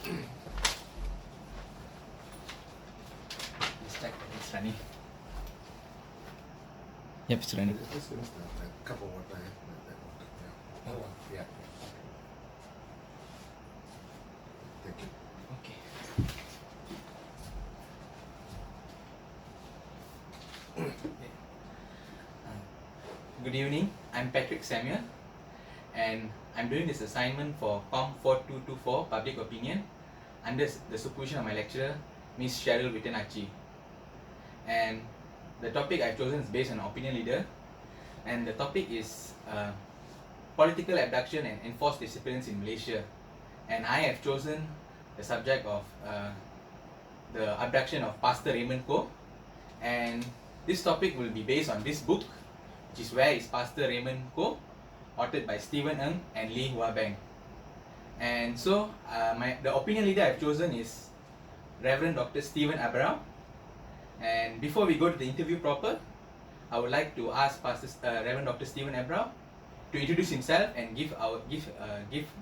Let's check that it's running. Yep, it's running. Just finish that cup of water. Yeah. Oh. Yeah. Thank you. Okay. Good evening, I'm Patrick Samuel, and I'm doing this assignment for COM 4224 Public Opinion under the supervision of my lecturer, Miss Cheryl Withaneachi. And the topic I've chosen is based on opinion leader, and the topic is political abduction and enforced disappearance in Malaysia. And I have chosen the subject of the abduction of Pastor Raymond Koh, and this topic will be based on this book, which is Where is Pastor Raymond Koh, authored by Stephen Ng and Lee Hua Bang. And so the opinion leader I've chosen is Reverend Dr. Stephen Abbarow. And before we go to the interview proper, I would like to ask Reverend Dr. Stephen Abbarow to introduce himself and give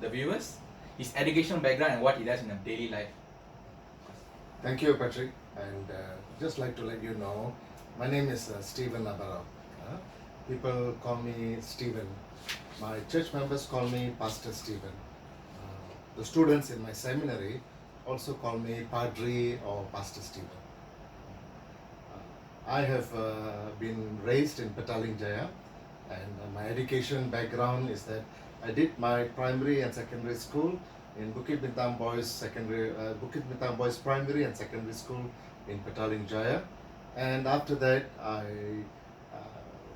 the viewers his educational background and what he does in a daily life. Thank you, Patrick. And just like to let you know, my name is Stephen Abbarow. People call me Stephen. My church members call me Pastor Stephen. The students in my seminary also call me Padre or Pastor Stephen. I have been raised in Petaling Jaya, and my education background is that I did my primary and secondary school in Bukit Bintang Boys Primary and Secondary School in Petaling Jaya, and after that I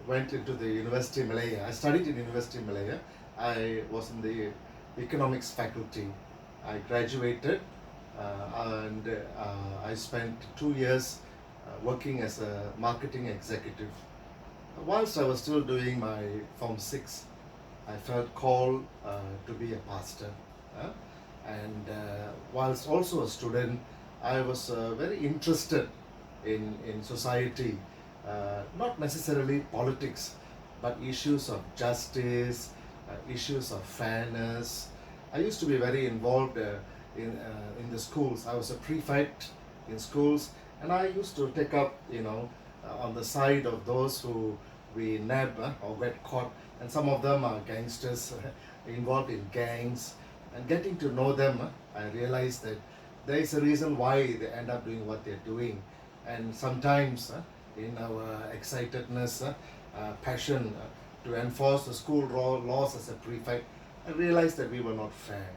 went into the University of Malaya. I studied in University of Malaya. I was in the economics faculty. I graduated and I spent 2 years working as a marketing executive. Whilst I was still doing my Form 6, I felt called to be a pastor. And whilst also a student, I was very interested in society, not necessarily politics, but issues of justice, issues of fairness. I used to be very involved in the schools. I was a prefect in schools, and I used to take up, on the side of those who we nab or get caught, and some of them are gangsters involved in gangs. And getting to know them, I realized that there is a reason why they end up doing what they're doing. And sometimes, in our excitedness, passion to enforce the school laws as a prefect, I realized that we were not fair.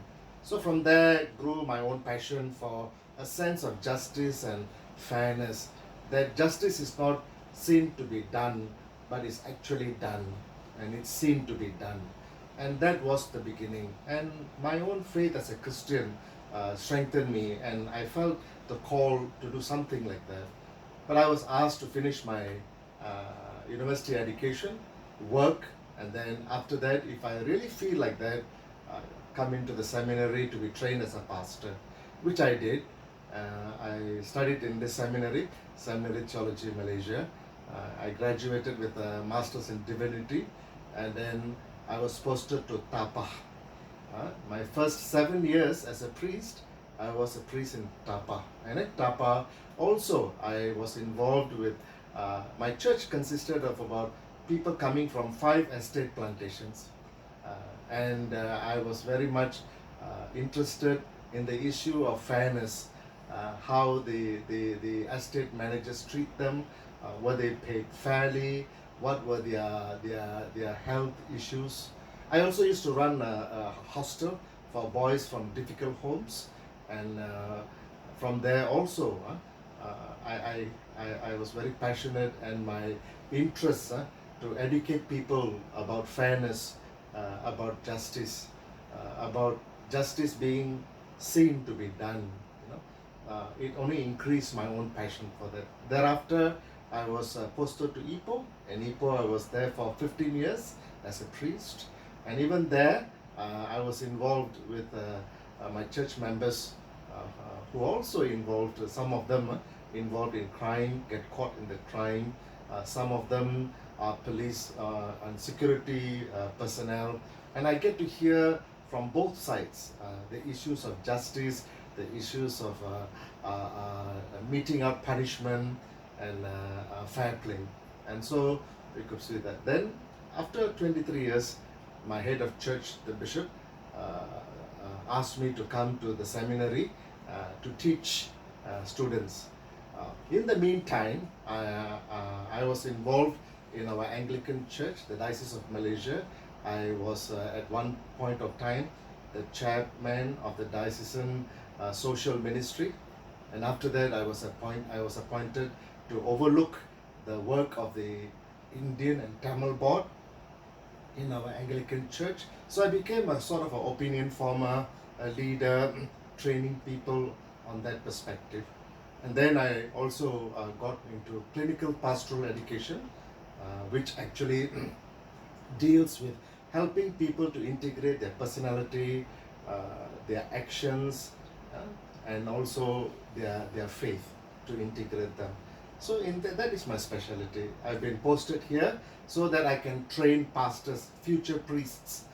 So from there grew my own passion for a sense of justice and fairness, that justice is not seen to be done, but is actually done, and it's seen to be done. And that was the beginning. And my own faith as a Christian strengthened me, and I felt the call to do something like that. But I was asked to finish my university education, work, and then after that, if I really feel like that, come into the seminary to be trained as a pastor, which I did. I studied in this seminary, Seminary Theology, Malaysia. I graduated with a Master's in Divinity, and then I was posted to Tapa. My first 7 years as a priest, I was a priest in Tapa. And at Tapa, also, I was involved with, my church consisted of about people coming from 5 estate plantations. And I was very much interested in the issue of fairness, how the estate managers treat them, were they paid fairly, what were their health issues. I also used to run a hostel for boys from difficult homes, and from there also I was very passionate, and my interest to educate people about fairness, about justice being seen to be done. It only increased my own passion for that. Thereafter, I was posted to Ipoh. In Ipoh, I was there for 15 years as a priest. And even there, I was involved with my church members who also involved, some of them involved in crime, get caught in the crime. Some of them are police and security personnel. And I get to hear from both sides the issues of justice, the issues of meting out punishment and fair play. And so we could see that. Then, after 23 years, my head of church, the bishop, asked me to come to the seminary to teach students. In the meantime, I was involved in our Anglican church, the Diocese of Malaysia. I was at one point of time the chairman of the diocesan social ministry, and after that I was appointed to overlook the work of the Indian and Tamil board in our Anglican church. So I became a sort of an opinion former, a leader, training people on that perspective. And then I also got into clinical pastoral education, which actually deals with helping people to integrate their personality, their actions, and also their faith, to integrate them. So that is my specialty. I've been posted here so that I can train pastors, future priests,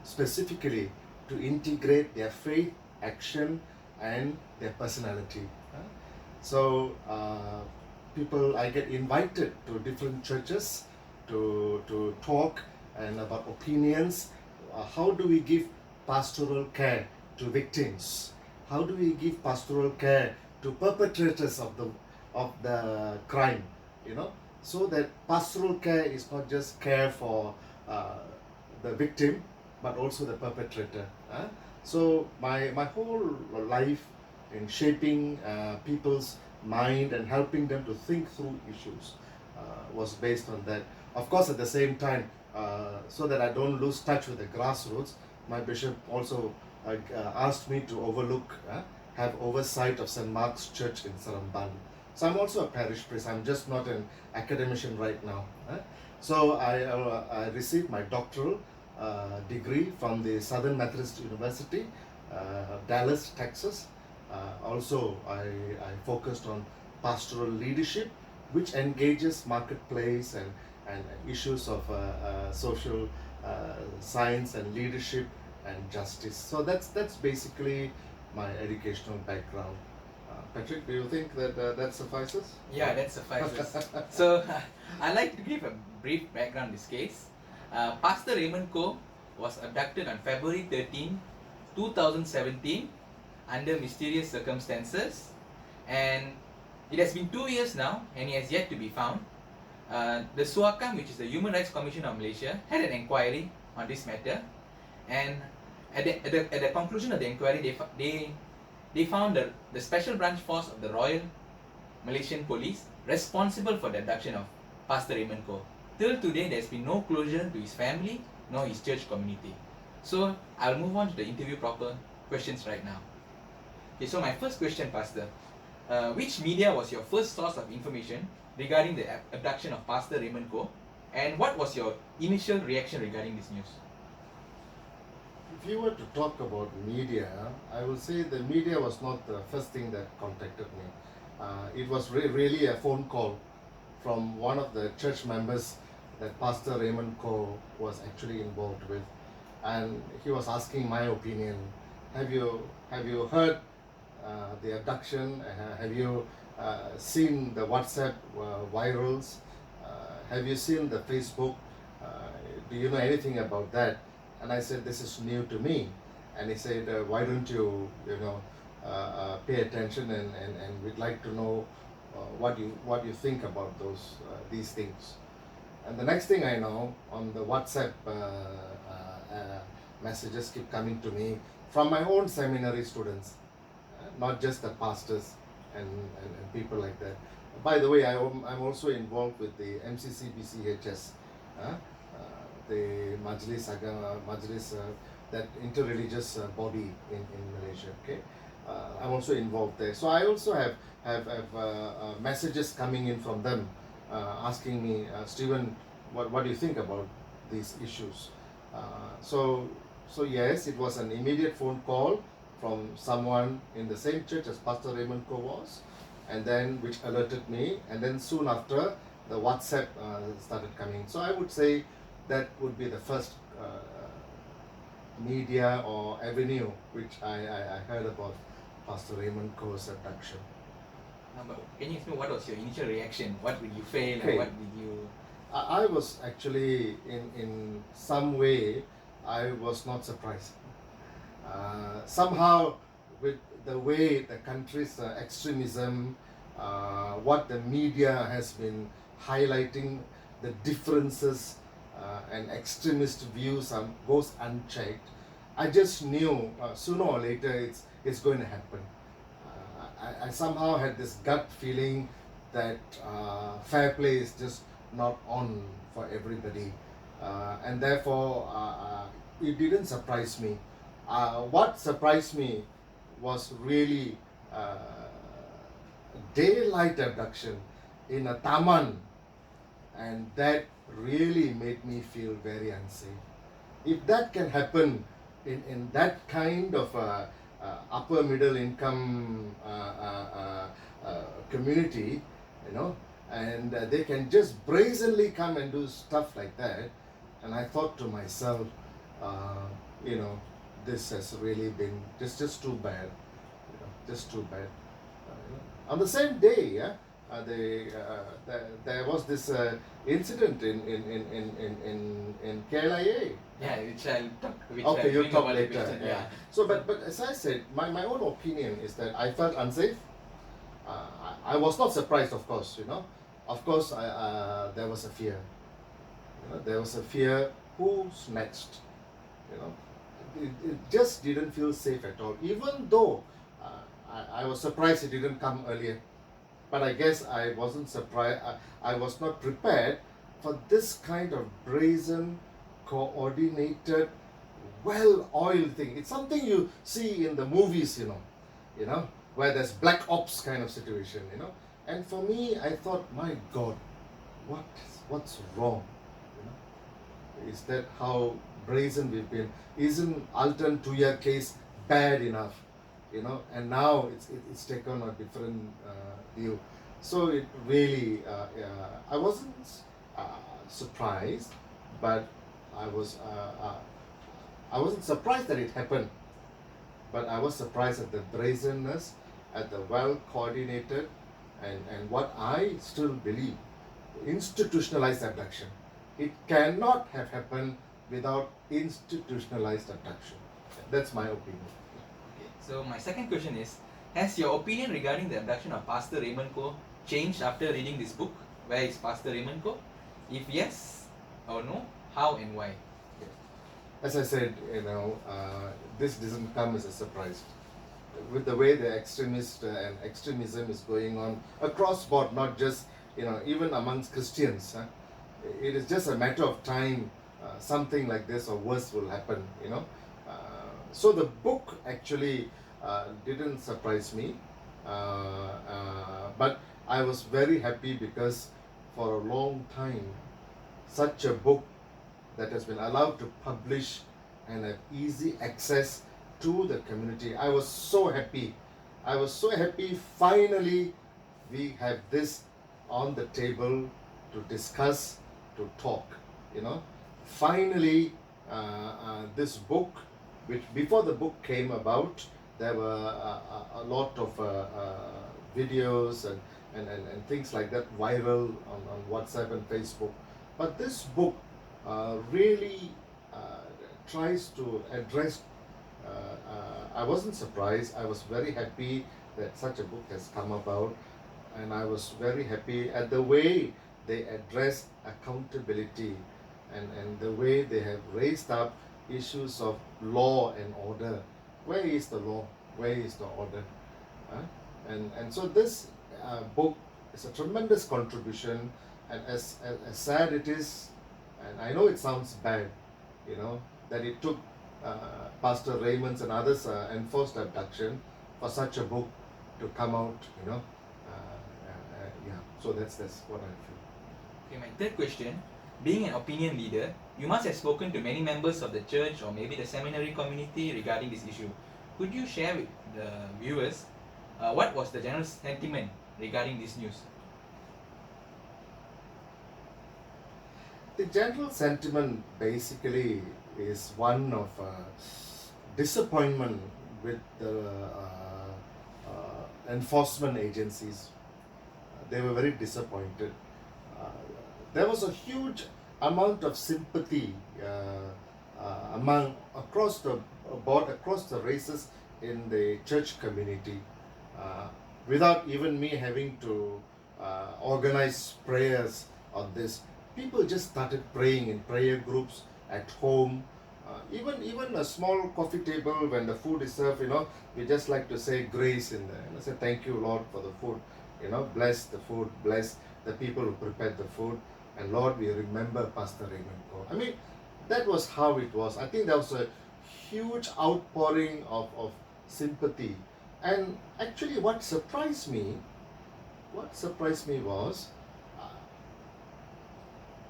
specifically to integrate their faith, action, and their personality. So I get invited to different churches to talk and about opinions. How do we give pastoral care to victims? How do we give pastoral care to perpetrators of the crime? So that pastoral care is not just care for the victim, but also the perpetrator. So my whole life in shaping people's mind and helping them to think through issues was based on that. Of course, at the same time, so that I don't lose touch with the grassroots, my bishop also asked me to have oversight of St. Mark's Church in Seremban. So I'm also a parish priest. I'm just not an academician right now. So I received my doctoral degree from the Southern Methodist University, Dallas, Texas. Also, I focused on pastoral leadership, which engages marketplace and issues of social science and leadership and justice. So that's basically my educational background. Patrick, do you think that that suffices? Yeah, that suffices. So, I'd like to give a brief background in this case. Pastor Raymond Koh was abducted on February 13, 2017 under mysterious circumstances, and it has been 2 years now and he has yet to be found. The SUAKAM, which is the Human Rights Commission of Malaysia, had an inquiry on this matter, and at the conclusion of the inquiry, they found the Special Branch Force of the Royal Malaysian Police responsible for the abduction of Pastor Raymond Koh. Till today, there's been no closure to his family nor his church community. So I'll move on to the interview proper questions right now. Okay, so my first question, Pastor. Which media was your first source of information regarding the abduction of Pastor Raymond Koh, and what was your initial reaction regarding this news? If you were to talk about media, I will say the media was not the first thing that contacted me. It was really a phone call from one of the church members that Pastor Raymond Koh was actually involved with, and he was asking my opinion. Have you heard the abduction? Have you seen the WhatsApp virals? Have you seen the Facebook? Do you know anything about that? And I said, this is new to me. And he said, why don't you pay attention and we'd like to know what you think about these things. And the next thing I know, on the WhatsApp messages keep coming to me from my own seminary students, not just the pastors and people like that. By the way, I'm also involved with the MCCBCHS, the Majlis, that interreligious body in Malaysia. Okay, I'm also involved there. So I also have messages coming in from them asking me, Stephen, what do you think about these issues? So yes, it was an immediate phone call from someone in the same church as Pastor Raymond Koh was, and then which alerted me, and then soon after the WhatsApp started coming. So I would say that would be the first media or avenue which I heard about Pastor Raymond Coe's abduction. But can you explain what was your initial reaction? What did you feel Okay. and what did you... I was actually in some way I was not surprised. Somehow with the way the country's extremism, what the media has been highlighting, the differences and extremist views goes unchecked. I just knew sooner or later it's going to happen. I somehow had this gut feeling that fair play is just not on for everybody, and therefore it didn't surprise me. What surprised me was really daylight abduction in a taman, and that really made me feel very unsafe. If that can happen in that kind of upper middle income community, you know, and they can just brazenly come and do stuff like that, and I thought to myself, you know, this has really been just too bad, you know, just too bad. You know. On the same day, yeah, there was this incident in KLIA. Yeah, which I'll talk. Which Okay, I'll you'll bring talk about later. question, Yeah. So, but as I said, my own opinion is that I felt unsafe. I was not surprised, of course. You know, of course, there was a fear. You know, there was a fear. Who's next? You know, it just didn't feel safe at all. Even though I was surprised it didn't come earlier. But I guess I wasn't surprised. I was not prepared for this kind of brazen, coordinated, well-oiled thing. It's something you see in the movies, you know, where there's black ops kind of situation, you know. And for me, I thought, my God, what's wrong? You know, is that how brazen we've been? Isn't Alton 2-year case bad enough? You know, and now it's taken a different view. So it really, I wasn't surprised, but I wasn't surprised that it happened, but I was surprised at the brazenness, at the well coordinated, and what I still believe, institutionalized abduction. It cannot have happened without institutionalized abduction. That's my opinion. Okay, so my second question is, has your opinion regarding the abduction of Pastor Raymond Coe changed after reading this book? Where is Pastor Raymond Coe? If yes or no, how and why? As I said, you know, this doesn't come as a surprise. With the way the extremist and extremism is going on across board, not just, you know, even amongst Christians, it is just a matter of time. Something like this or worse will happen, you know. So the book actually didn't surprise me, but I was very happy because for a long time, such a book that has been allowed to publish and have easy access to the community. I was so happy. I was so happy finally we have this on the table to discuss, to talk, you know. Finally, this book, which before the book came about, there were a lot of videos and things like that viral on WhatsApp and Facebook. But this book really tries to address. I wasn't surprised. I was very happy that such a book has come about, and I was very happy at the way they address accountability and the way they have raised up issues of law and order. Where is the law? Where is the order? And so this book is a tremendous contribution, and as sad it is, and I know it sounds bad, you know, that it took Pastor Raymond's and others enforced abduction for such a book to come out, you know. Yeah, so that's what I feel. Okay, my third question, being an opinion leader, you must have spoken to many members of the church or maybe the seminary community regarding this issue. Could you share with the viewers what was the general sentiment regarding this news? The general sentiment basically is one of disappointment with the enforcement agencies. They were very disappointed. There was a huge amount of sympathy among across the board, across the races in the church community, without even me having to organize prayers on this. People just started praying in prayer groups at home. Even a small coffee table when the food is served, we just like to say grace in there. Say thank you, Lord, for the food. Bless the food, bless the people who prepared the food, and Lord, we remember Pastor Raymond. I mean, that was how it was. I think there was a huge outpouring of sympathy, and actually, what surprised me was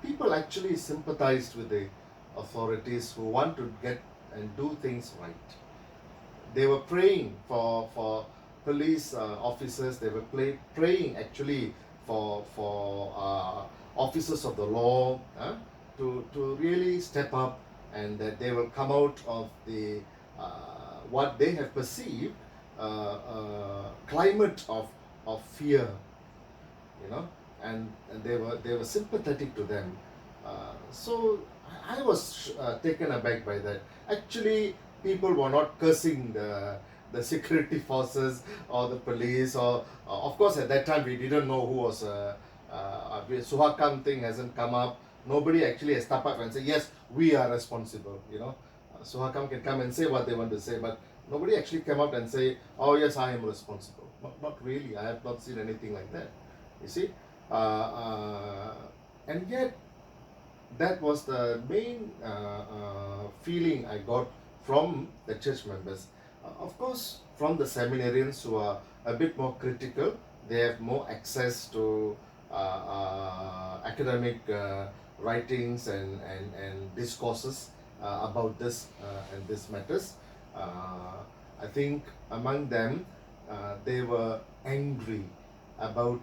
people actually sympathized with the authorities who want to get and do things right. They were praying for police officers. They were praying actually for officers of the law to really step up, and that they will come out of the what they have perceived climate of fear, and they were sympathetic to them. So I was taken aback by that. Actually, people were not cursing the security forces or the police, or of course at that time we didn't know who was Suhakam thing hasn't come up. Nobody actually has stepped up and said yes, we are responsible. Suhakam can come and say what they want to say, but nobody actually came up and say, oh yes, I am responsible. Not really. I have not seen anything like that. You see, and yet that was the main feeling I got from the church members. Of course, from the seminarians who are a bit more critical, they have more access to academic writings and discourses about this and these matters. I think among them, they were angry about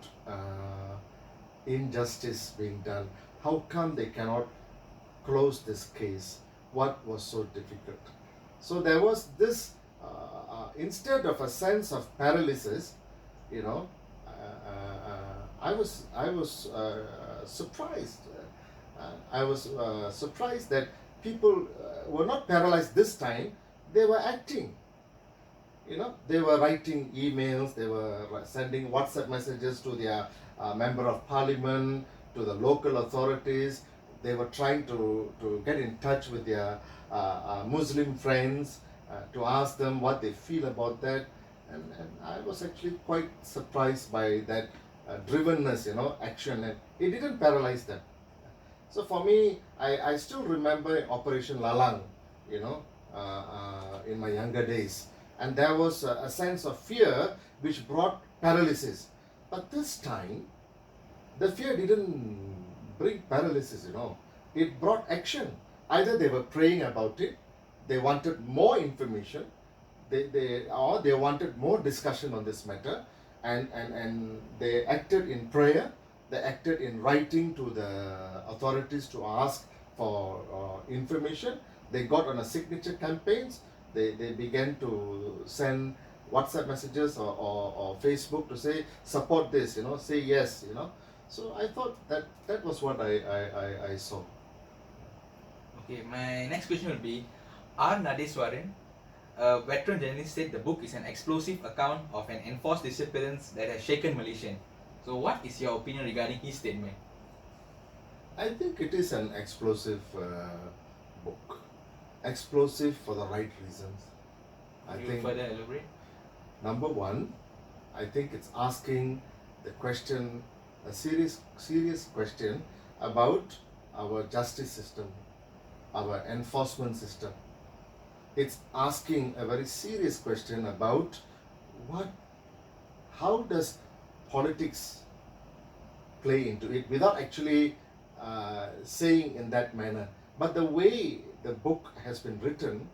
injustice being done. How come they cannot close this case? What was so difficult? So there was this, instead of a sense of paralysis, I was surprised. I was surprised that people were not paralyzed this time. They were acting. They were writing emails. They were sending WhatsApp messages to their member of parliament, to the local authorities. They were trying to get in touch with their Muslim friends to ask them what they feel about that. And I was actually quite surprised by that drivenness, action. And it didn't paralyze them. So for me, I still remember Operation Lalang, in my younger days. And there was a sense of fear which brought paralysis. But this time, the fear didn't bring paralysis, It brought action. Either they were praying about it, they wanted more information, or they wanted more discussion on this matter, and they acted in prayer, they acted in writing to the authorities to ask for information. They got on a signature campaigns. They began to send WhatsApp messages or Facebook to say support this, say yes, So I thought that was what I saw. Okay, my next question will be, R. Nadeswaran, a veteran journalist, said the book is an explosive account of an enforced disappearance that has shaken Malaysia. So what is your opinion regarding his statement? I think it is an explosive book. Explosive for the right reasons. Can you further elaborate? Number one, I think it's asking the question, a serious question about our justice system, our enforcement system. It's asking a very serious question about how does politics play into it, without actually saying in that manner. But the way the book has been written,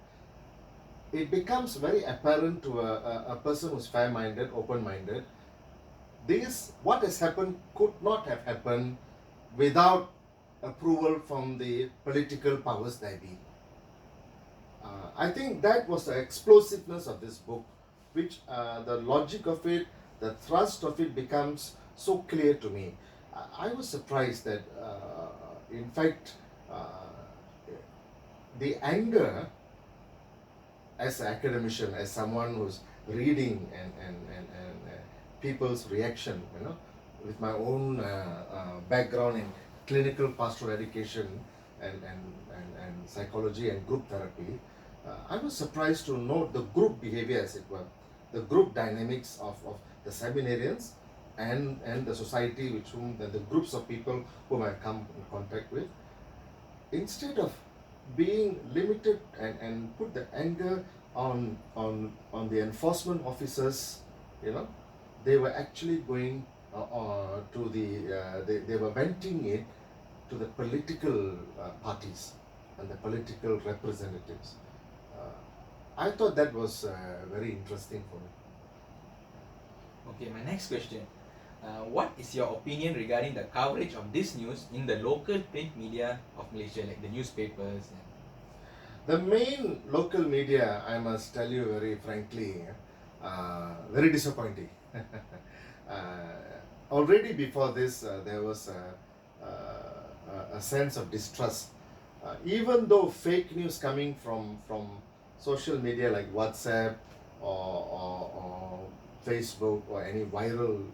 it becomes very apparent to a person who's fair-minded, open-minded. What has happened could not have happened without approval from the political powers that be. I think that was the explosiveness of this book, which the logic of it, the thrust of it becomes so clear to me. I was surprised that, in fact, the anger as an academician, as someone who's reading and people's reaction, with my own background in clinical pastoral education and psychology and group therapy, I was surprised to note the group behavior, as it were, the group dynamics of the seminarians and the society which whom the groups of people whom I come in contact with. Instead of being limited and put the anger on the enforcement officers, they were actually going to they were venting it to the political parties and the political representatives. I thought that was very interesting for me. Okay, my next question. What is your opinion regarding the coverage of this news in the local print media of Malaysia, like the newspapers? The main local media, I must tell you very frankly, very disappointing. Already before this, there was a sense of distrust. Even though fake news coming from social media like WhatsApp or Facebook or any viral,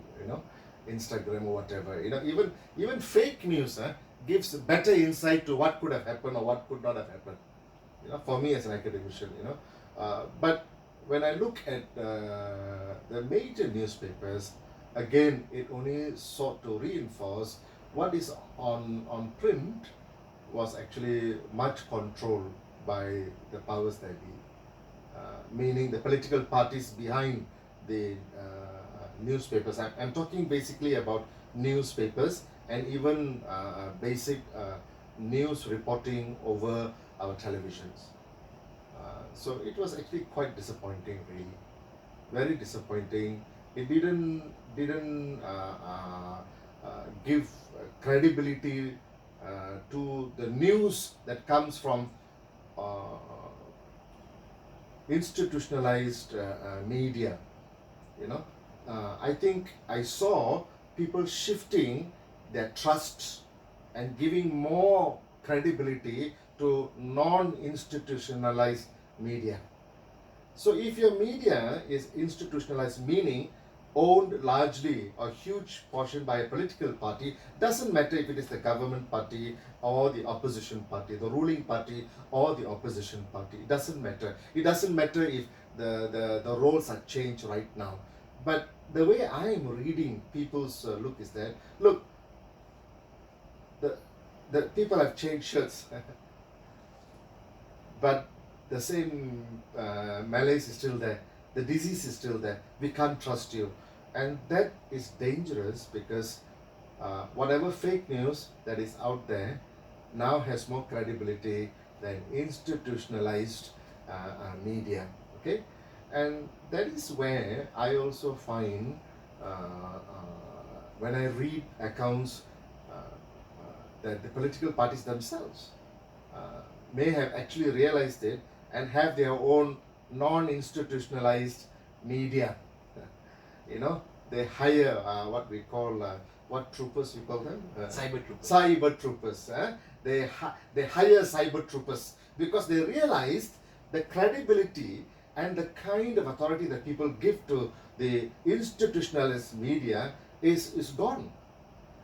Instagram or whatever, even fake news gives better insight to what could have happened or what could not have happened. For me as an academician, but when I look at the major newspapers, again, it only sought to reinforce what is on print was actually much controlled by the powers that be, meaning the political parties behind the newspapers. I'm talking basically about newspapers and even basic news reporting over our televisions. So it was actually quite disappointing, really, very disappointing. It didn't give credibility to the news that comes from institutionalized media. I think I saw people shifting their trusts and giving more credibility to non-institutionalized media. So if your media is institutionalized, meaning owned largely a huge portion by a political party, doesn't matter if it is the government party or the opposition party, the ruling party or the opposition party, it doesn't matter. It doesn't matter if the roles are changed right now. But the way I am reading people's look is that, look, the people have changed shirts, but the same malaise is still there. The disease is still there. We can't trust you. And that is dangerous because whatever fake news that is out there now has more credibility than institutionalized media. Okay? And that is where I also find when I read accounts that the political parties themselves may have actually realized it and have their own non-institutionalized media. They hire what we call what troopers we call them? Cyber troopers. Cyber troopers. They hire cyber troopers because they realized the credibility and the kind of authority that people give to the institutionalist media is gone.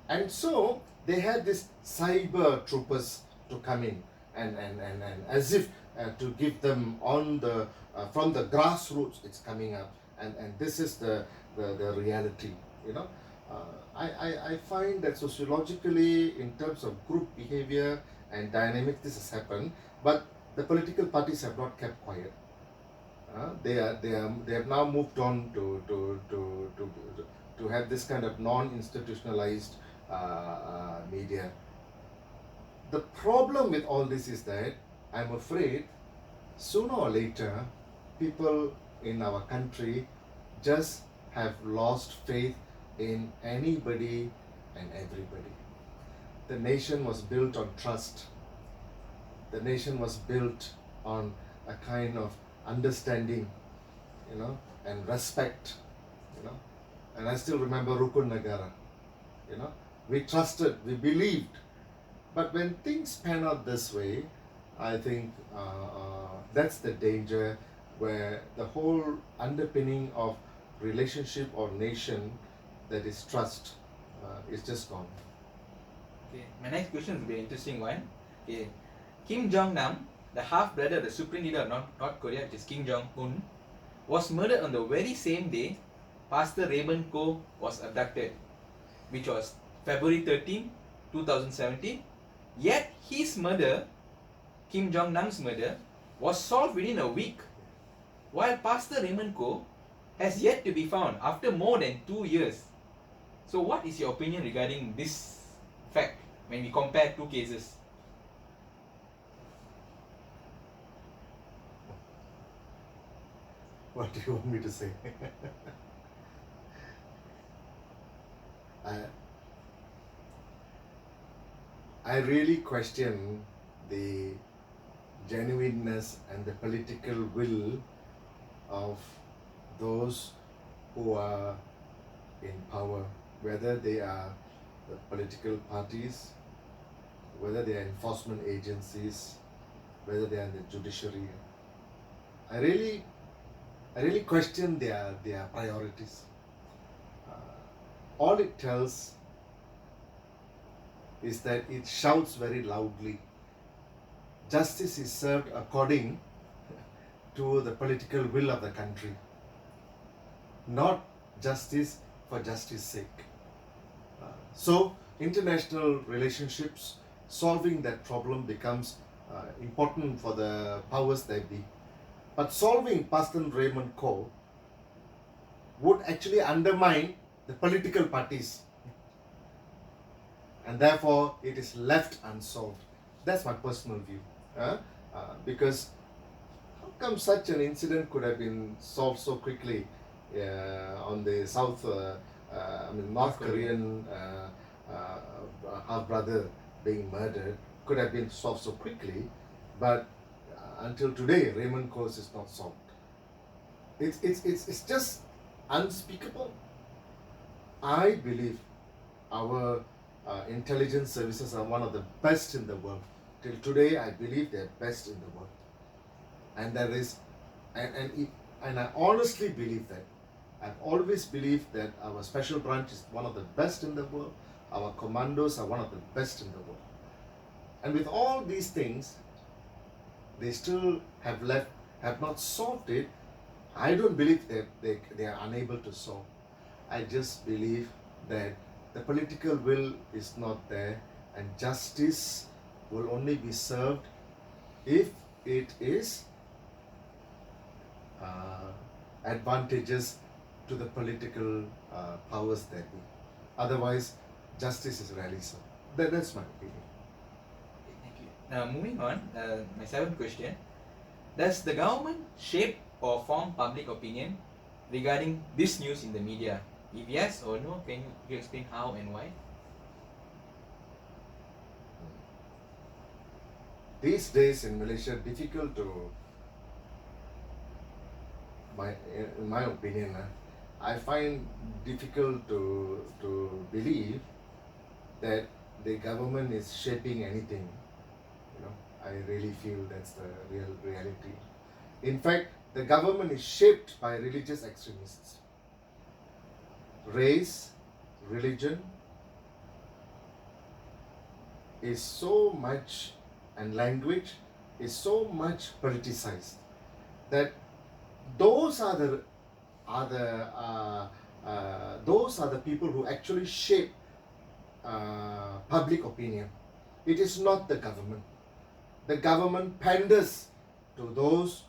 And so they had these cyber troopers to come in and as if to give them on the from the grassroots it's coming up, and this is the reality. I find that sociologically, in terms of group behavior and dynamic, this has happened, but the political parties have not kept quiet. They have now moved on to have this kind of non-institutionalized media. The problem with all this is that I'm afraid sooner or later people in our country just have lost faith in anybody and everybody. The nation was built on trust. The nation was built on a kind of understanding, you know, and respect, you know. And I still remember Rukun Nagara, you know. We trusted, we believed. But when things pan out this way, I think that's the danger, where the whole underpinning of relationship or nation, that is trust, is just gone. Okay, my next question will be an interesting one. Okay, Kim Jong Nam, the half brother of the supreme leader of North Korea, which is Kim Jong Un, was murdered on the very same day Pastor Raymond Ko was abducted, which was February 13, 2017. Yet his murder, Kim Jong Nam's murder, was solved within a week, while Pastor Raymond Ko has yet to be found after more than 2 years. So what is your opinion regarding this fact when we compare two cases? What do you want me to say? I really question the genuineness and the political will of those who are in power, whether they are the political parties, whether they are enforcement agencies, whether they are in the judiciary. I really question their priorities. All it tells is that it shouts very loudly. Justice is served according to the political will of the country, not justice for justice sake. So international relationships, solving that problem becomes important for the powers that be. But solving Pastor Raymond Ko would actually undermine the political parties, and therefore it is left unsolved. That's my personal view. Because how come such an incident could have been solved so quickly on the North Korean half brother being murdered could have been solved so quickly, but until today Raymond Coase is not solved. It's just unspeakable. I believe our intelligence services are one of the best in the world. Till today, I believe they're best in the world. And there is, and I honestly believe that. I've always believed that our special branch is one of the best in the world. Our commandos are one of the best in the world. And with all these things, they still have not solved it. I don't believe that they are unable to solve. I just believe that the political will is not there, and justice will only be served if it is advantageous to the political powers that be. Otherwise, justice is rarely served. That's my opinion. Okay, thank you. Now moving on, my seventh question. Does the government shape or form public opinion regarding this news in the media? If yes or no, can you explain how and why? These days in Malaysia, difficult to, in my opinion, I find difficult to believe that the government is shaping anything. I really feel that's the real reality. In fact, the government is shaped by religious extremists. Race, religion is so much, and language is so much politicized, that those are the people who actually shape public opinion. It is not the government. The government panders to those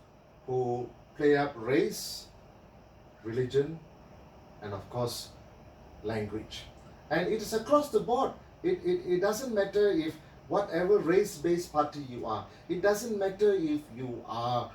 who play up race, religion, and of course language. And it is across the board. It doesn't matter if whatever race-based party you are. It doesn't matter if you are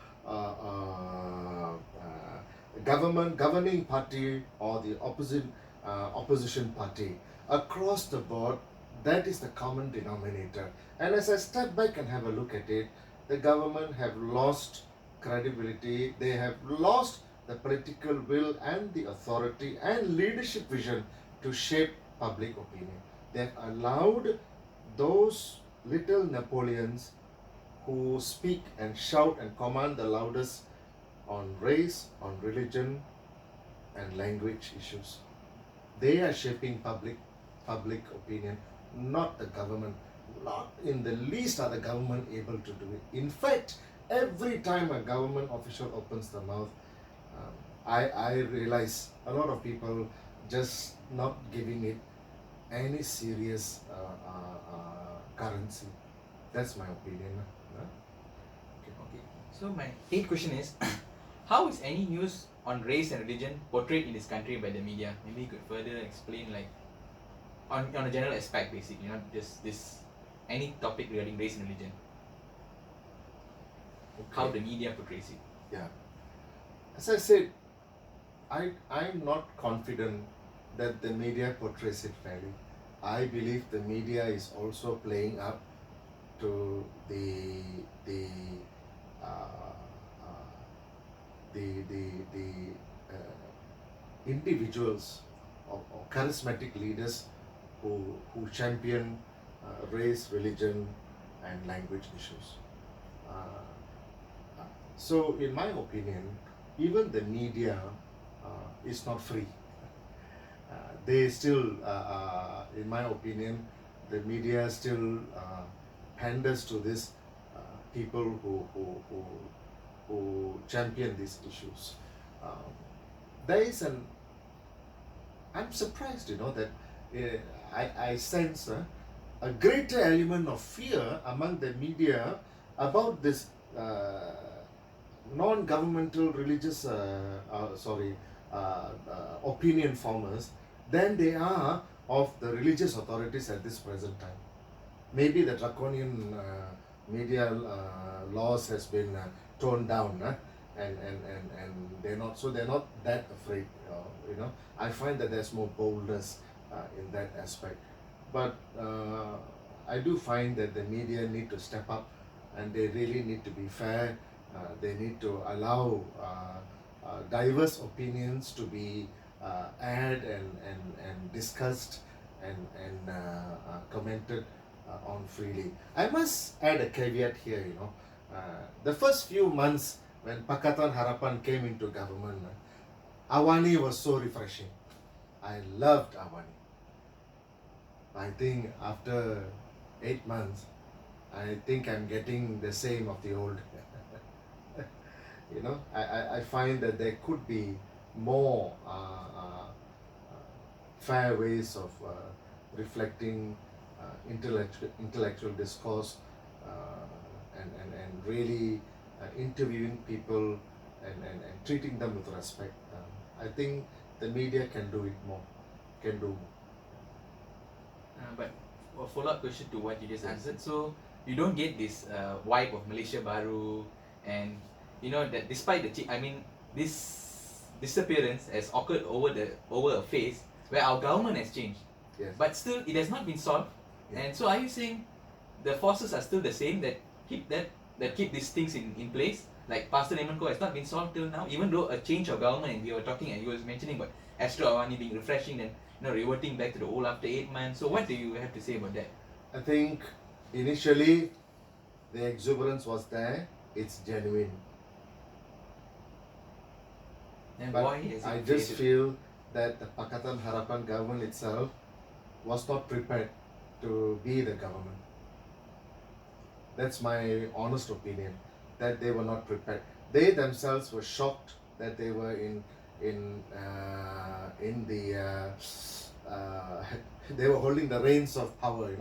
governing party or the opposition party. Across the board, that is the common denominator. And as I step back and have a look at it, the government have lost credibility. They have lost the political will and the authority and leadership vision to shape public opinion. They have allowed those little Napoleons who speak and shout and command the loudest on race, on religion, and language issues. They are shaping public opinion, not the government. Not in the least are the government able to do it. In fact, every time a government official opens the mouth, I realize a lot of people just not giving it any serious currency. That's my opinion. Okay. So my 8th question is, how is any news on race and religion portrayed in this country by the media? Maybe you could further explain, like, on a general aspect, basically, not just this any topic regarding race and religion. Okay. How the media portrays it. Yeah. As I said, I'm not confident that the media portrays it fairly. I believe the media is also playing up to the individuals or charismatic leaders who champion race, religion, and language issues. So, in my opinion, even the media is not free. They still, in my opinion, the media still panders to these people who champion these issues. There is I'm surprised, that I sense a greater element of fear among the media about this non-governmental religious opinion formers than they are of the religious authorities at this present time. Maybe the draconian media laws has been toned down, and they're not that afraid. I find that there's more boldness in that aspect. But I do find that the media need to step up, and they really need to be fair. They need to allow diverse opinions to be aired and discussed and commented on freely. I must add a caveat here, the first few months when Pakatan Harapan came into government, Awani was so refreshing. I loved Awani. I think after 8 months, I think I'm getting the same of the old. I find that there could be more fair ways of reflecting intellectual discourse and really interviewing people and treating them with respect. I think the media can do it more, can do more. But a follow-up question to what you just answered. So you don't get this vibe of Malaysia Baru, and that despite this disappearance has occurred over a phase where our government has changed, Yes. but still it has not been solved. Yeah. And so are you saying the forces are still the same that keep these things in place? Like Pastor Raymond has not been solved till now, even though a change of government, and we were talking and you was mentioning about Astro Awani being refreshing and reverting back to the old after 8 months. So what do you have to say about that? I think initially the exuberance was there, it's genuine. And But why is it I just faded? feel that the Pakatan Harapan government itself was not prepared to be the government. That's my honest opinion, that they were not prepared. They themselves were shocked that they were they were holding the reins of power.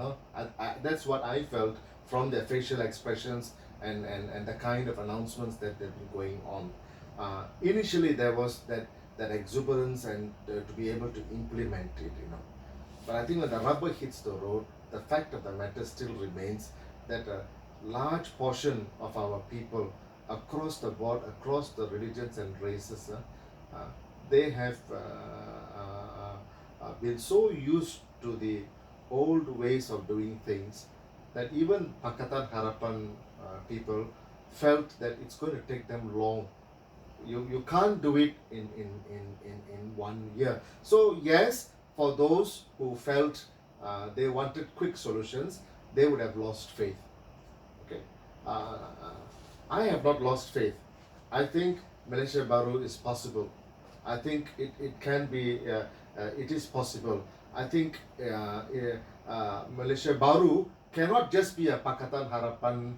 That's what I felt from their facial expressions and the kind of announcements that they've been going on. Initially there was that exuberance and to be able to implement it. But I think when the rubber hits the road, the fact of the matter still remains that a large portion of our people across the board, across the religions and races, they have been so used to the old ways of doing things that even Pakatan Harapan people felt that it's going to take them long. You can't do it in 1 year. So yes, for those who felt they wanted quick solutions, they would have lost faith. Okay, uh, I have not lost faith. I think Malaysia Baru is possible. I think it can be, it is possible. I think Malaysia Baru cannot just be a Pakatan Harapan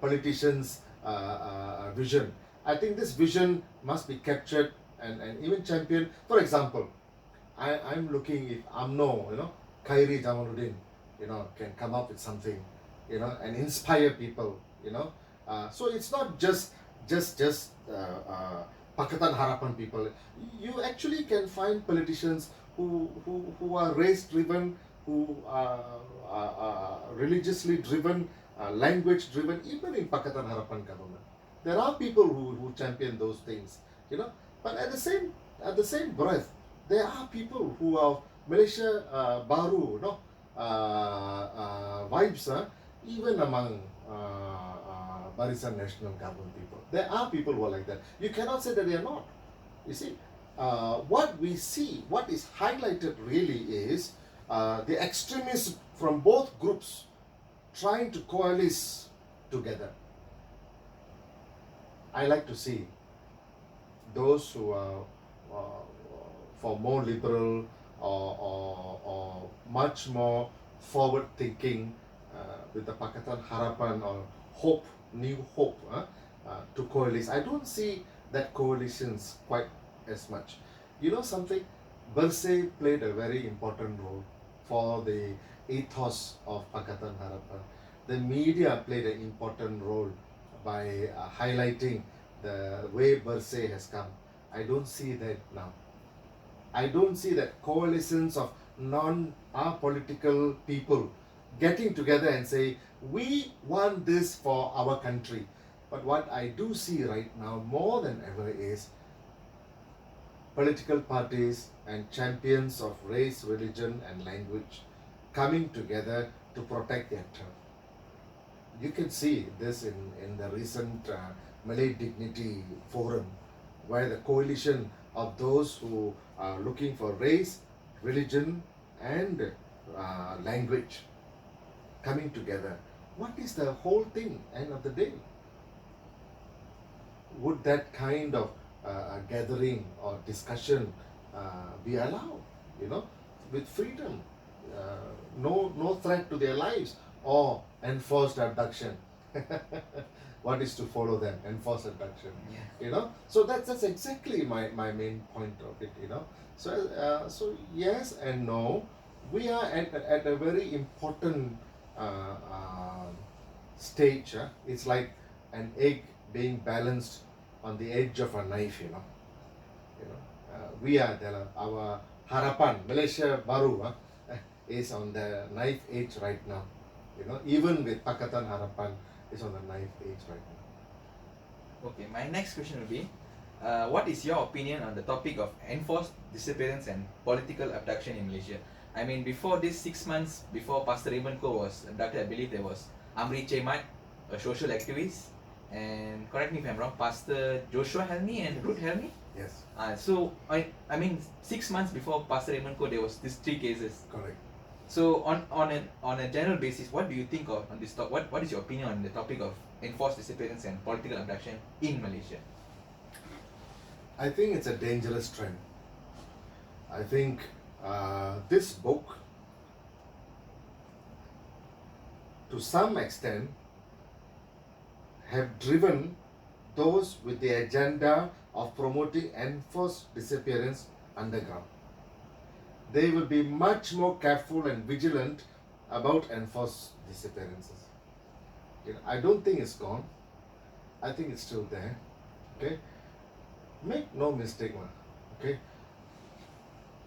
politicians' vision. I think this vision must be captured and even championed. For example, I'm looking if UMNO, Khairi Jamaluddin, can come up with something, and inspire people, so it's not just Pakatan Harapan people. You actually can find politicians who are race driven, who are religiously driven, language driven, even in Pakatan Harapan government. There are people who champion those things, But at the same breath, there are people who are Malaysia Baru, vibes, even among Barisan National Government people. There are people who are like that. You cannot say that they are not. You see, what we see, what is highlighted really is the extremists from both groups trying to coalesce together. I like to see those who are for more liberal or much more forward thinking with the Pakatan Harapan or hope, new hope to coalesce. I don't see that coalitions quite as much. You know something? Bersih played a very important role for the ethos of Pakatan Harapan. The media played an important role by highlighting the way Bersih has come. I don't see that now. I don't see that coalitions of non-political people getting together and say, we want this for our country. But what I do see right now more than ever is political parties and champions of race, religion and language coming together to protect their turf. You can see this in the recent Malay Dignity Forum, where the coalition of those who are looking for race, religion and language coming together. What is the whole thing end of the day? Would that kind of gathering or discussion be allowed, with freedom, no threat to their lives, or enforced abduction? What is to follow them? Enforced abduction. Yeah. So that's exactly my main point of it. So yes and no. We are at a very important stage. It's like an egg being balanced on the edge of a knife. We are our harapan Malaysia Baru is on the knife edge right now. Even with Pakatan Harapan is on the knife edge right now. Okay, my next question will be, what is your opinion on the topic of enforced disappearance and political abduction in Malaysia? I mean, before this 6 months before Pastor Raymond Koh was abducted, I believe there was Amri Chemat, a social activist, and correct me if I'm wrong, Pastor Joshua Helmi and Ruth Helmi. Yes. So I mean, 6 months before Pastor Raymond Koh, there was these 3 cases. Correct. So on a general basis, what do you think of on this topic? What is your opinion on the topic of enforced disappearance and political abduction in Malaysia? I think it's a dangerous trend. I think this book, to some extent, have driven those with the agenda of promoting enforced disappearance underground. They will be much more careful and vigilant about enforced disappearances. I don't think it's gone. I think it's still there. Okay? Make no mistake, okay?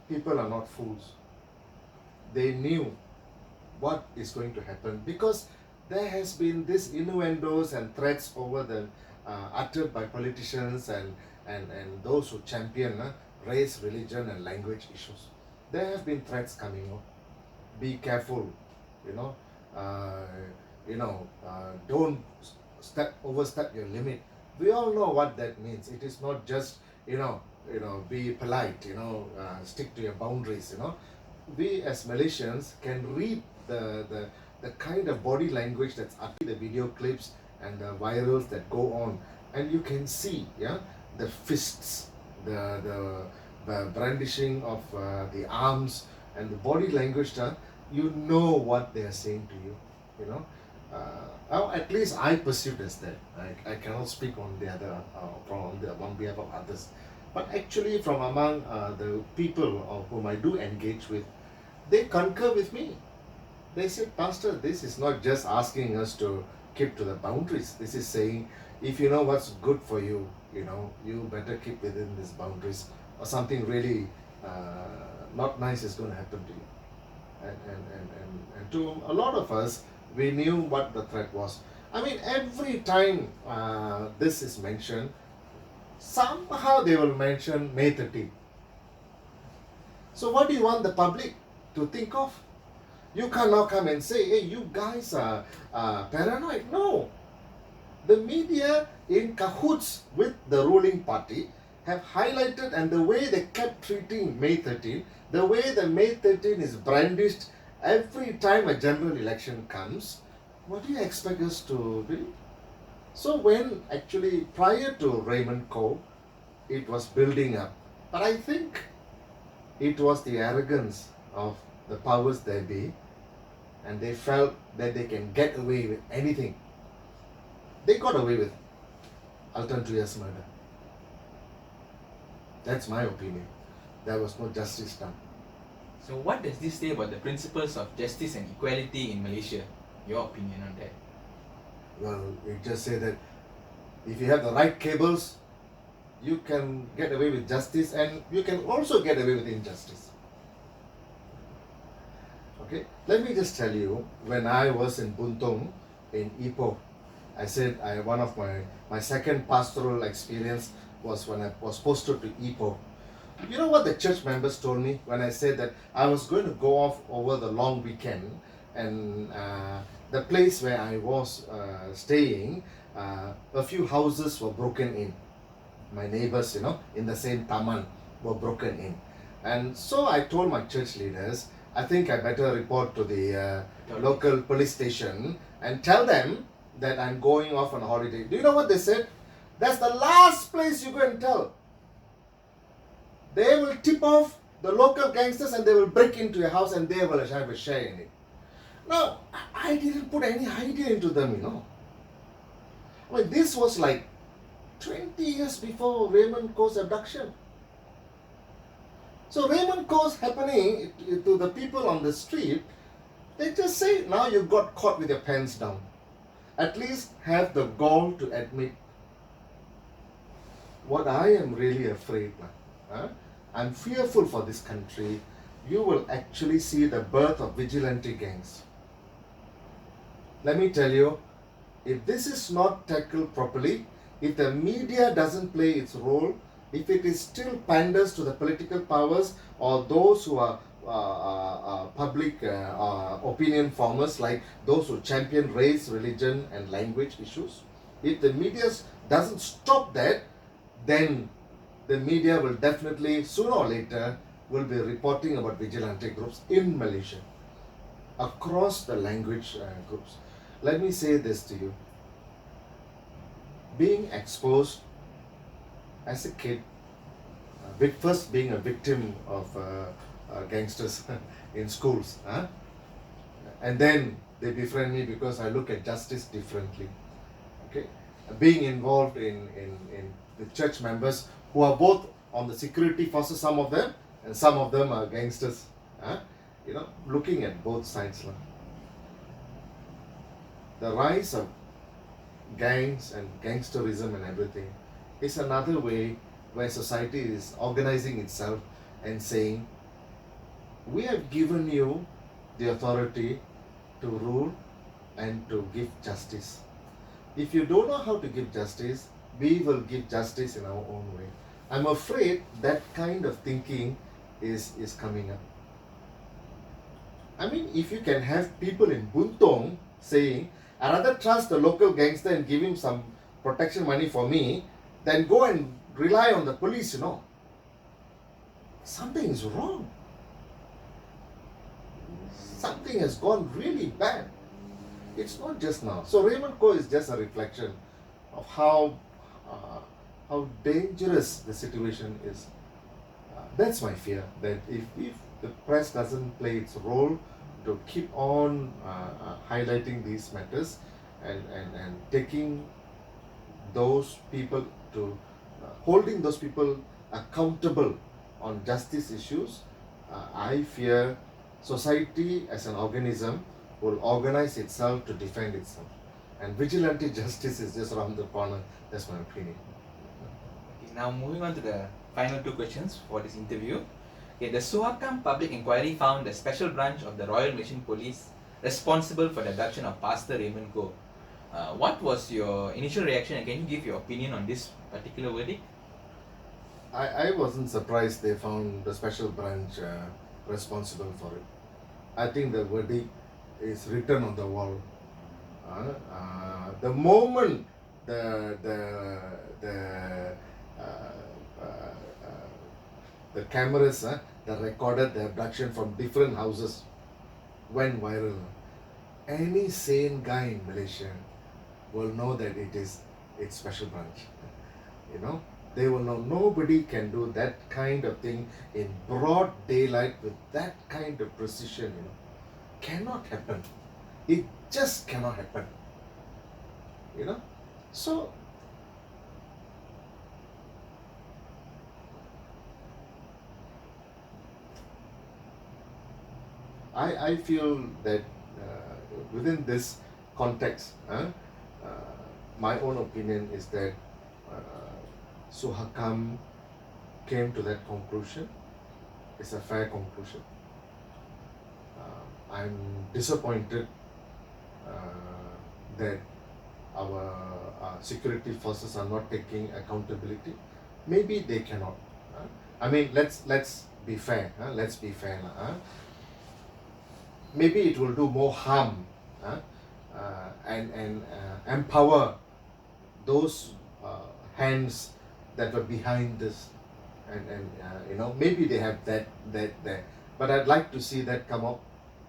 People are not fools. They knew what is going to happen because there has been this innuendos and threats over the uttered by politicians and those who champion race, religion and language issues. There have been threats coming up. Be careful, don't overstep your limit. We all know what that means. It is not just be polite, stick to your boundaries. We as Malaysians can read the kind of body language that's up the video clips and the virals that go on, and you can see, the fists, the brandishing of the arms and the body language. You know what they are saying to you. At least I perceived as that. I cannot speak on the other on behalf of others, but actually from among the people of whom I do engage with, they concur with me. They said, Pastor, this is not just asking us to keep to the boundaries. This is saying, if you know what's good for you, you better keep within these boundaries, or something really not nice is going to happen to you. And to a lot of us, we knew what the threat was. I mean, every time this is mentioned, somehow they will mention May 13. So what do you want the public to think of? You can't now come and say, hey, you guys are paranoid. No. The media in cahoots with the ruling party have highlighted, and the way they kept treating May 13, the way the May 13 is brandished every time a general election comes, what do you expect us to do? So when actually prior to Raymond Co, it was building up. But I think it was the arrogance of the powers that be, and they felt that they can get away with anything. They got away with Alton Tria's murder. That's my opinion. There was no justice done. So what does this say about the principles of justice and equality in Malaysia? Your opinion on that? Well, it just say that if you have the right cables, you can get away with justice, and you can also get away with injustice. Okay, let me just tell you, when I was in Buntong, in Ipoh, I said one of my second pastoral experience was when I was posted to Ipoh. You know what the church members told me when I said that I was going to go off over the long weekend, and the place where I was staying, a few houses were broken in. My neighbors, in the same taman, were broken in. And so I told my church leaders, I think I better report to the local police station and tell them that I'm going off on a holiday. Do you know what they said? That's the last place you go and tell. They will tip off the local gangsters and they will break into your house and they will have a share in it. Now, I didn't put any idea into them, I mean, this was like 20 years before Raymond Co's abduction. So Raymond Co's happening to the people on the street, they just say, now you got caught with your pants down. At least have the gall to admit. What I am really afraid of, I'm fearful for this country. You will actually see the birth of vigilante gangs. Let me tell you, if this is not tackled properly, if the media doesn't play its role, if it is still panders to the political powers or those who are public opinion formers, like those who champion race, religion and language issues, if the media doesn't stop that, then the media will definitely, sooner or later, will be reporting about vigilante groups in Malaysia, across the language groups. Let me say this to you. Being exposed as a kid, first being a victim of gangsters in schools, and then they befriend me because I look at justice differently. Okay, being involved in the church members who are both on the security forces, some of them, and some of them are gangsters. Looking at both sides. The rise of gangs and gangsterism and everything is another way where society is organizing itself and saying, we have given you the authority to rule and to give justice. If you don't know how to give justice, we will give justice in our own way. I'm afraid that kind of thinking is coming up. I mean, if you can have people in Buntong saying, I rather trust the local gangster and give him some protection money for me than go and rely on the police, you know. Something is wrong. Something has gone really bad. It's not just now. So Raymond Co is just a reflection of how dangerous the situation is. That's my fear, that if the press doesn't play its role to keep on highlighting these matters and taking those people to holding those people accountable on justice issues, I fear society as an organism will organize itself to defend itself. And vigilante justice is just around the corner. That's my opinion. Okay, now moving on to the final two questions for this interview. Okay, the Suhakam Public Inquiry found a special branch of the Royal Malaysian Police responsible for the abduction of Pastor Raymond Goh. What was your initial reaction, and can you give your opinion on this particular verdict? I wasn't surprised they found the special branch responsible for it. I think the verdict is written on the wall. The moment the cameras that recorded the abduction from different houses went viral, any sane guy in Malaysia will know that it's special branch. You know, they will know nobody can do that kind of thing in broad daylight with that kind of precision. You know, cannot happen. It just cannot happen. You know, so I feel that within this context, my own opinion is that Suhakam came to that conclusion. It's a fair conclusion. I'm disappointed that our security forces are not taking accountability. Maybe they cannot. I mean, let's be fair. Let's be fair. Maybe it will do more harm and empower those hands that were behind this, and you know, maybe they have that there. But I'd like to see that come up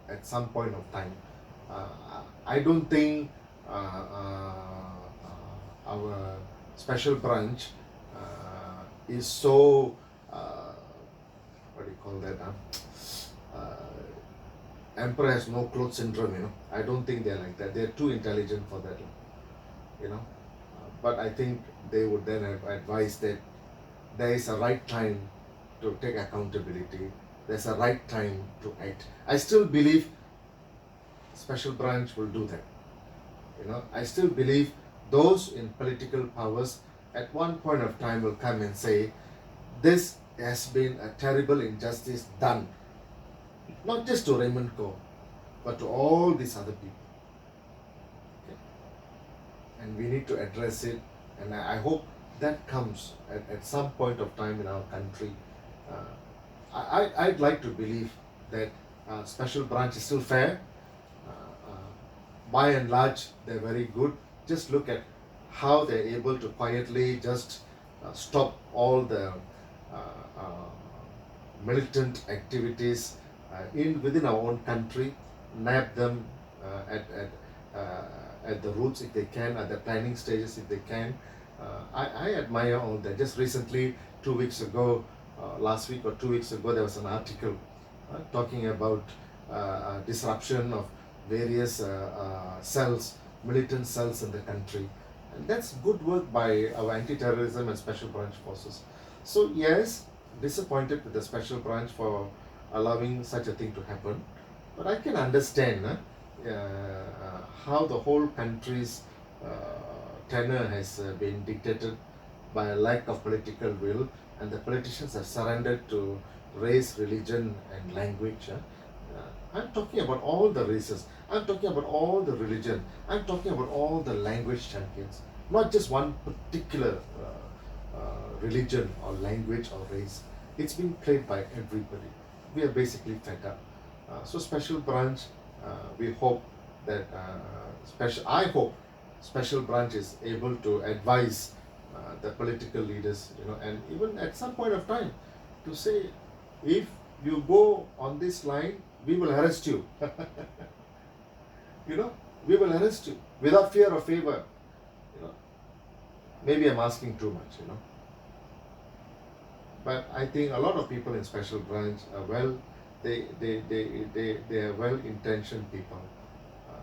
at some point of time. I don't think our special branch is so what do you call that? Emperor has no clothes syndrome, you know. I don't think they're like that. They're too intelligent for that, you know. But I think they would then have advised that there is a right time to take accountability. There's a right time to act. I still believe special branch will do that. You know, I still believe those in political powers at one point of time will come and say, this has been a terrible injustice done, not just to Raymond Goh, but to all these other people. Okay? And we need to address it, and I hope that comes at some point of time in our country. I'd like to believe that special branch is still fair. By and large, they're very good. Just look at how they're able to quietly just stop all the militant activities within our own country, nab them at the roots if they can, at the planning stages if they can. I admire all that. Just recently, 2 weeks ago, last week or 2 weeks ago, there was an article talking about disruption of various cells, militant cells in the country. And that's good work by our anti-terrorism and special branch forces. So yes, disappointed with the special branch for allowing such a thing to happen. But I can understand how the whole country's tenor has been dictated by a lack of political will, and the politicians have surrendered to race, religion and language. I'm talking about all the races, I'm talking about all the religion, I'm talking about all the language champions, not just one particular religion or language or race. It's been played by everybody. We are basically fed up. So special branch, we hope that I hope special branch is able to advise the political leaders, and even at some point of time to say, if you go on this line, we will arrest you. We will arrest you without fear or favor. Maybe I'm asking too much. But I think a lot of people in special branch are they are well intentioned people. Uh,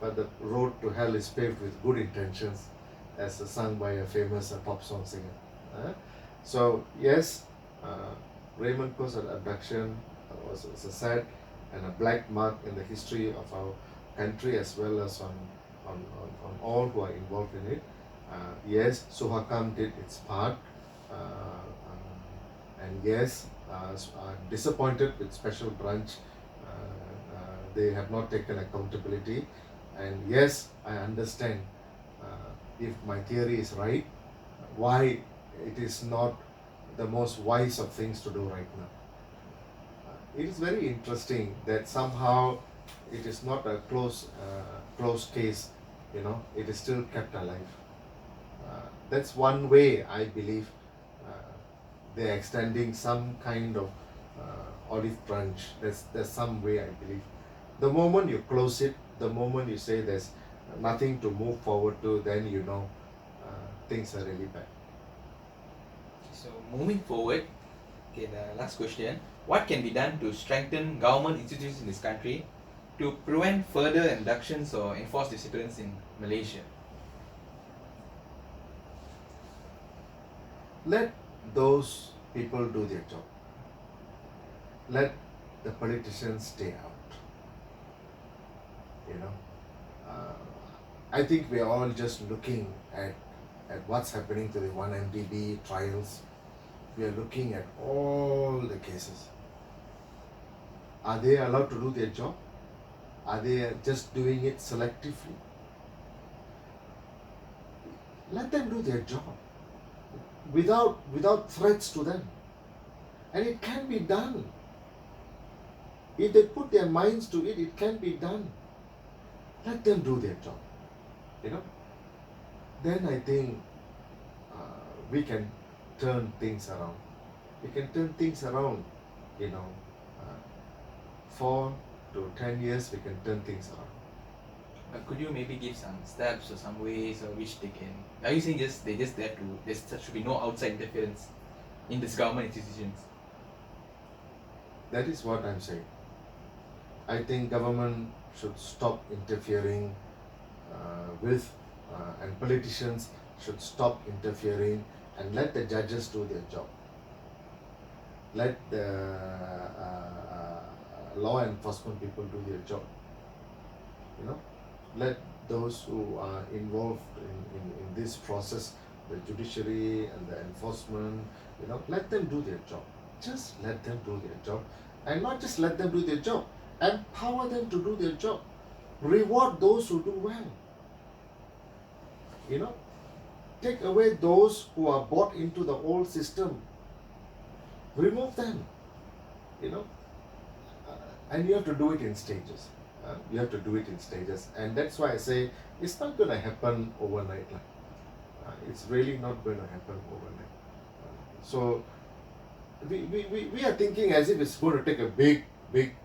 but the road to hell is paved with good intentions, as sung by a famous pop song singer. So yes, Raymond Co's abduction was a sad and a black mark in the history of our country, as well as on all who are involved in it. Yes, Suhakam did its part, and yes, I'm disappointed with special branch. They have not taken accountability, and yes, I understand if my theory is right, why it is not the most wise of things to do right now. It is very interesting that somehow it is not a close case, it is still kept alive. That's one way I believe they're extending some kind of olive branch. There's some way I believe. The moment you close it, the moment you say there's nothing to move forward to, then things are really bad. So moving forward, okay, the last question. What can be done to strengthen government institutions in this country to prevent further abductions or enforce disappearance in Malaysia? Let those people do their job. Let the politicians stay out. I think we are all just looking at what's happening to the 1MDB trials. We are looking at all the cases. Are they allowed to do their job? Are they just doing it selectively? Let them do their job without threats to them. And it can be done. If they put their minds to it, it can be done. Let them do their job. Then I think we can turn things around. We can turn things around, 4 to 10 years, we can turn things around. Could you maybe give some steps or some ways or which they can? Are you saying there should be no outside interference in this government institutions? That is what I'm saying. I think government should stop interfering with, and politicians should stop interfering and let the judges do their job. Let the law enforcement people do their job. Let those who are involved in this process, the judiciary and the enforcement, let them do their job. Just let them do their job. And not just let them do their job, empower them to do their job. Reward those who do well. Take away those who are bought into the old system. Remove them. And you have to do it in stages. You have to do it in stages. And that's why I say it's not going to happen overnight. It's really not going to happen overnight. So we are thinking as if it's going to take a big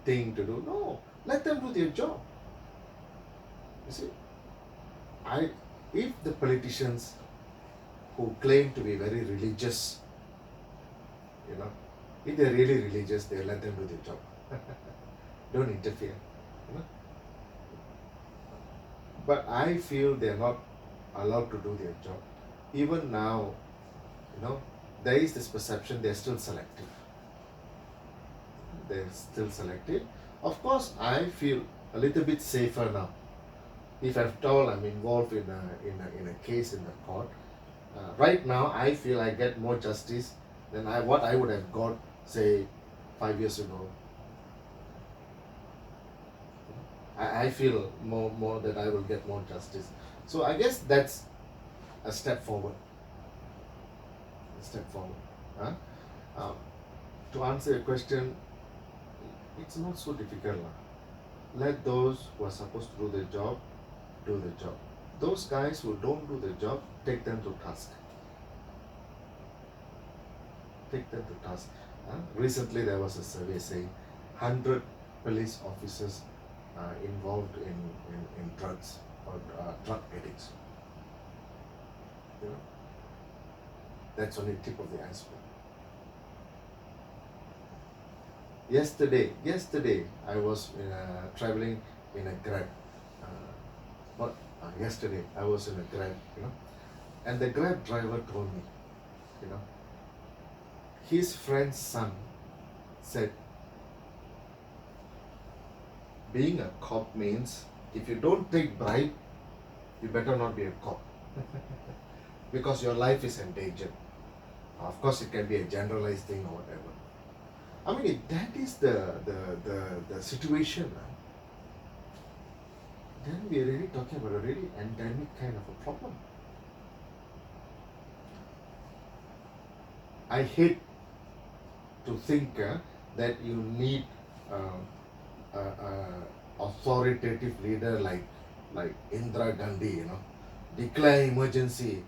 thing to do. No, let them do their job. You see, if the politicians who claim to be very religious, if they're really religious, they let them do their job. Don't interfere. But I feel they're not allowed to do their job. Even now, there is this perception they're still selective. They're still selective. Of course, I feel a little bit safer now. If after all I'm involved in a case in the court, right now I feel I get more justice than what I would have got, say, 5 years ago. I feel more that I will get more justice. So I guess that's a step forward. To answer your question, it's not so difficult. let those who are supposed to do their job do the job. Those guys who don't do the job, take them to task. Take them to task. Recently, there was a survey saying 100 police officers involved in drugs or drug addicts. You know, that's only tip of the iceberg. Yesterday, I was traveling in a Grab. Yesterday, I was in a Grab, and the Grab driver told me, his friend's son said, being a cop means if you don't take bribe, you better not be a cop because your life is endangered. Of course, it can be a generalized thing or whatever. I mean, if that is the situation, then we are really talking about a really endemic kind of a problem. I hate to think that you need authoritative leader like Indira Gandhi, declare emergency,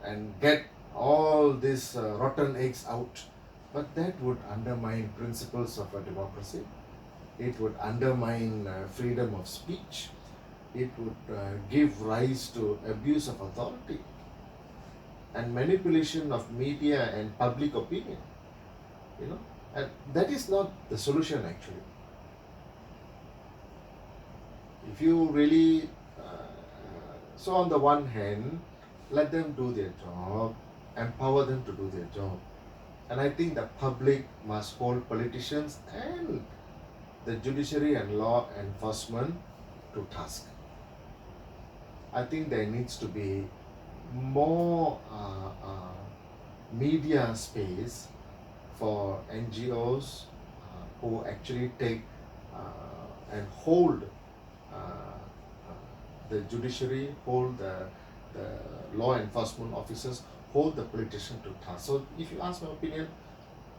and get all these rotten eggs out. But that would undermine principles of a democracy. It would undermine freedom of speech. It would give rise to abuse of authority and manipulation of media and public opinion. And that is not the solution actually. If you really, so on the one hand, let them do their job, empower them to do their job. And I think the public must hold politicians and the judiciary and law enforcement to task. I think there needs to be more media space for NGOs who actually take and hold the judiciary, hold the law enforcement officers, hold the politician to task. So if you ask my opinion,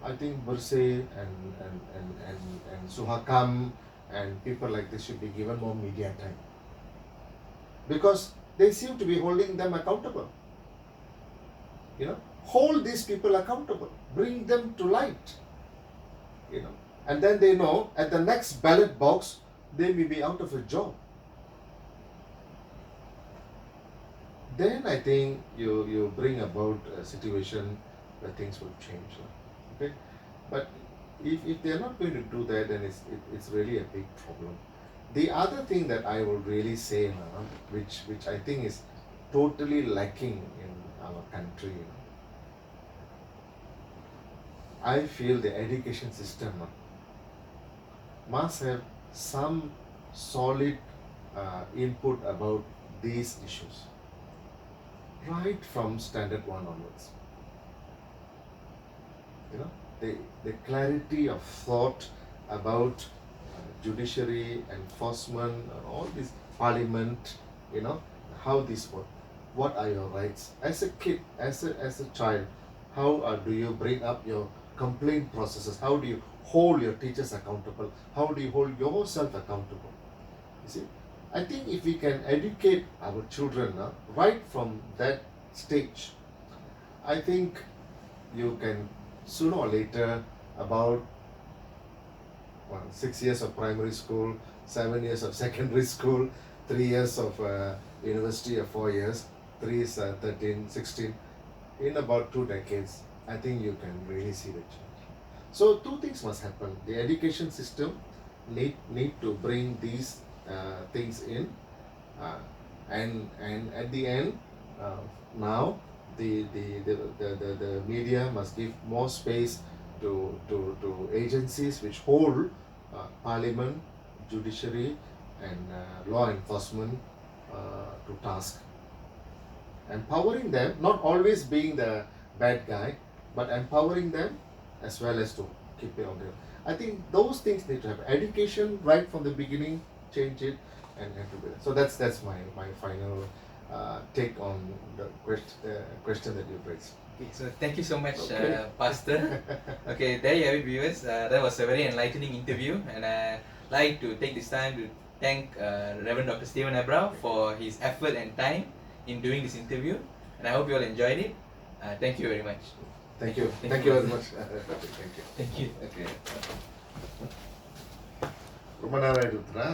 I think Bersih and Suhakam and people like this should be given more media time, because they seem to be holding them accountable. Hold these people accountable, bring them to light, and then they know at the next ballot box they may be out of a job. Then I think you bring about a situation where things will change. Okay, but if they are not going to do that, then it's really a big problem. The other thing that I will really say, which I think is totally lacking in our country, I feel the education system must have some solid input about these issues right from standard 1 onwards. The clarity of thought about judiciary, enforcement, all this parliament, how this work. What are your rights as a kid, as a child? How do you bring up your complaint processes? How do you hold your teachers accountable? How do you hold yourself accountable? You see, I think if we can educate our children right from that stage, I think you can sooner or later, about 6 years of primary school, 7 years of secondary school, 3 years of university, or 4 years, 3 is 13, 16, in about 2 decades, I think you can really see the change. So 2 things must happen. The education system need to bring these things in, and at the end, now the media must give more space to agencies which hold parliament, judiciary, and law enforcement to task. Empowering them, not always being the bad guy, but empowering them as well as to keep it on there. I think those things need to have education right from the beginning, change it, and to do that. So that's my final take on the question that you raised. Okay, so thank you so much, Okay. Pastor. Okay, there you have it, viewers. That was a very enlightening interview, and like to take this time to thank Reverend Dr. Stephen Abbarow for his effort and time in doing this interview, and I hope you all enjoyed it. Thank you very much. Thank you. Thank Thank you. you very much. Thank you. Thank you. Okay. ரொம்ப நேரம் எடுத்துறேன்